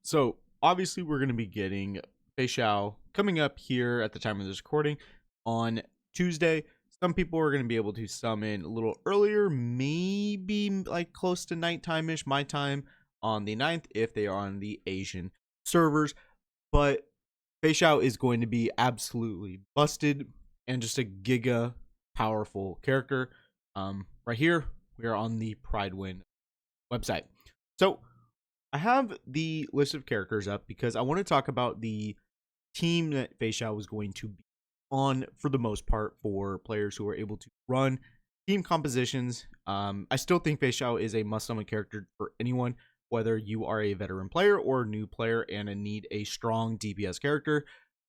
So obviously we're going to be getting Feixiao coming up here at the time of this recording on Tuesday. Some people are going to be able to summon a little earlier, maybe like close to nighttime-ish, my time on the 9th if they are on the Asian servers. But Feixiao is going to be absolutely busted and just a giga powerful character. Right here, we are on the Pridewin website. So I have the list of characters up because I want to talk about the team that Feixiao was going to be on for the most part for players who are able to run team compositions. I still think Feixiao is a must-summon character for anyone, whether you are a veteran player or a new player and need a strong DPS character.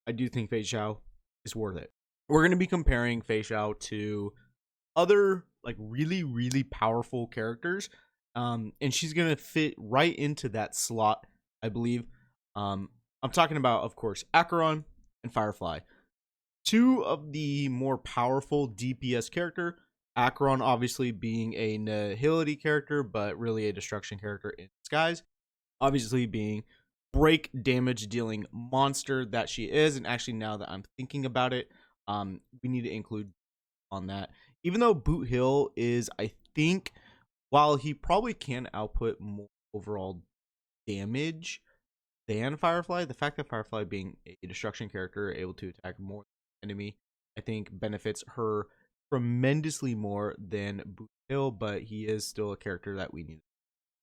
I do think Feixiao is worth it. We're going to be comparing Feixiao to other like really powerful characters, and she's gonna fit right into that slot, I believe. I'm talking about, of course, Acheron and Firefly, two of the more powerful DPS character. Acheron obviously being a nihility character, but really a destruction character in disguise. Obviously being break damage dealing monster that she is, and actually now that I'm thinking about it, we need to include on that. Even though Boot Hill is, I think, while he probably can output more overall damage than Firefly, the fact that Firefly being a destruction character able to attack more enemy, I think benefits her tremendously more than Boot Hill, but he is still a character that we need to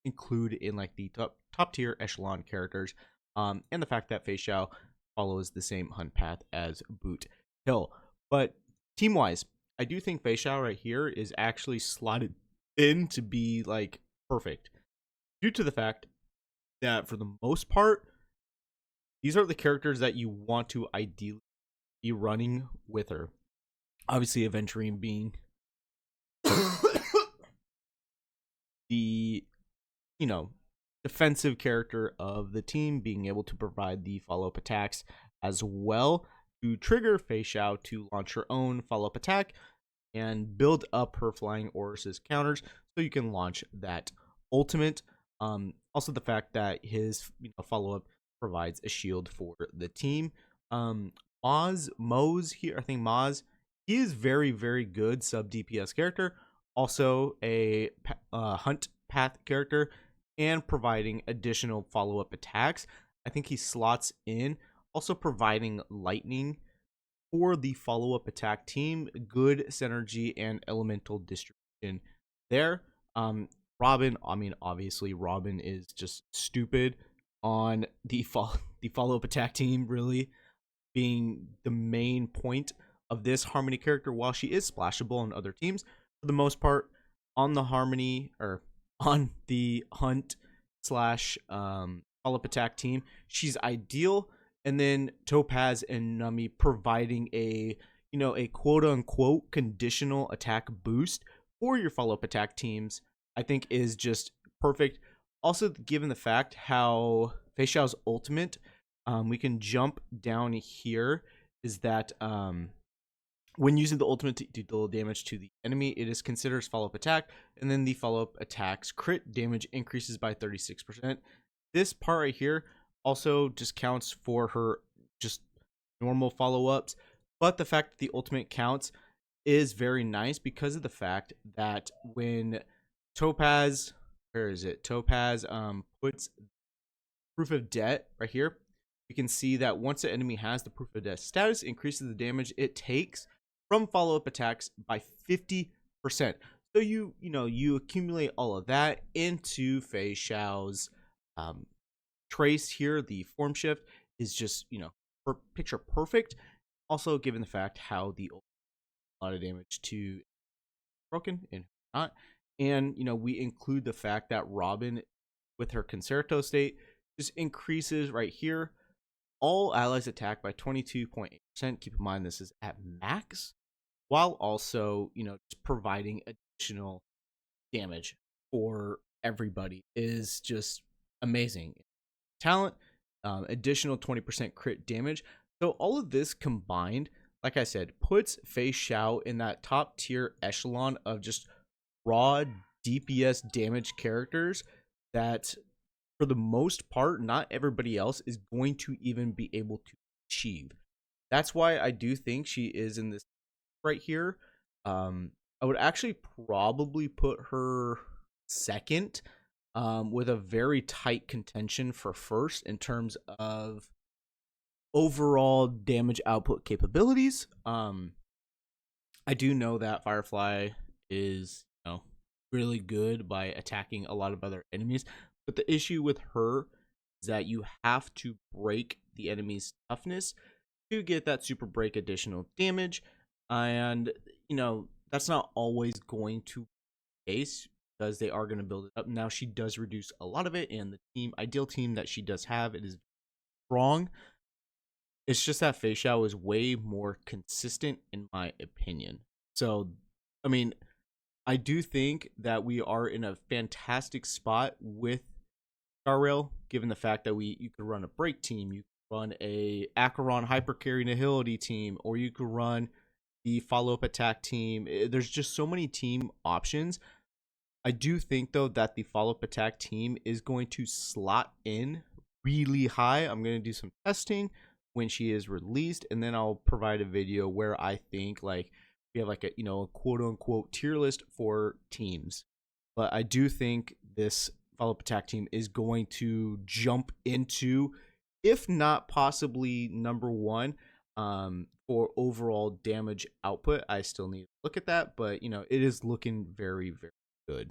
include in like the top tier echelon characters. And the fact that Feixiao follows the same hunt path as Boot Hill. But team wise, I do think Feixiao right here is actually slotted in to be like perfect due to the fact that for the most part, these are the characters that you want to ideally be running with her. Obviously, Aventurine being the, defensive character of the team, being able to provide the follow-up attacks as well to trigger Feixiao to launch her own follow-up attack and build up her flying Oris's counters so you can launch that ultimate. Also the fact that his follow-up provides a shield for the team. Moz here, I think Moz, he is very good sub DPS character, also a hunt path character, and providing additional follow-up attacks. I think he slots in, also providing lightning for the follow-up attack team, good synergy and elemental distribution there. Robin, I mean, obviously Robin is just stupid on the follow-up attack team, really being the main point of this Harmony character. While she is splashable on other teams, for the most part, on the Harmony or on the Hunt slash follow-up attack team, she's ideal. And then Topaz and Nami providing a quote unquote conditional attack boost for your follow-up attack teams, I think is just perfect. Also, given the fact how Feixiao's ultimate, we can jump down here, is that when using the ultimate to deal damage to the enemy, it is considered as follow-up attack, and then the follow-up attack's crit damage increases by 36%. This part right here also just counts for her just normal follow-ups, but the fact that the ultimate counts is very nice because of the fact that when Topaz, where is it? Topaz puts proof of debt right here, you can see that once the enemy has the proof of debt status, increases the damage it takes from follow-up attacks by 50%. So you accumulate all of that into Feixiao's trace here. The form shift is just picture perfect. Also, given the fact how the a lot of damage to broken and not, and we include the fact that Robin with her Concerto state just increases right here all allies attack by 22.8%. Keep in mind this is at max, while also just providing additional damage for everybody is just amazing. Talent, additional 20% crit damage. So all of this combined, like I said, puts Feixiao in that top tier echelon of just raw DPS damage characters that for the most part, not everybody else is going to even be able to achieve. That's why I do think she is in this right here. I would actually probably put her second, with a very tight contention for first in terms of overall damage output capabilities. I do know that Firefly is, really good by attacking a lot of other enemies, but the issue with her is that you have to break the enemy's toughness to get that super break additional damage, and that's not always going to be the case because they are going to build it up. Now she does reduce a lot of it, and the ideal team that she does have, it is strong. It's just that Feixiao is way more consistent in my opinion. So, I mean, I do think that we are in a fantastic spot with Star Rail, given the fact that you could run a break team, you could run a Acheron hyper carry Nihility team, or you could run the follow up attack team. There's just so many team options. I do think though that the follow up attack team is going to slot in really high. I'm going to do some testing when she is released, and then I'll provide a video where I think like we have like a quote unquote tier list for teams. But I do think this follow up attack team is going to jump into, if not possibly number one, for overall damage output. I still need to look at that, but it is looking very, very good.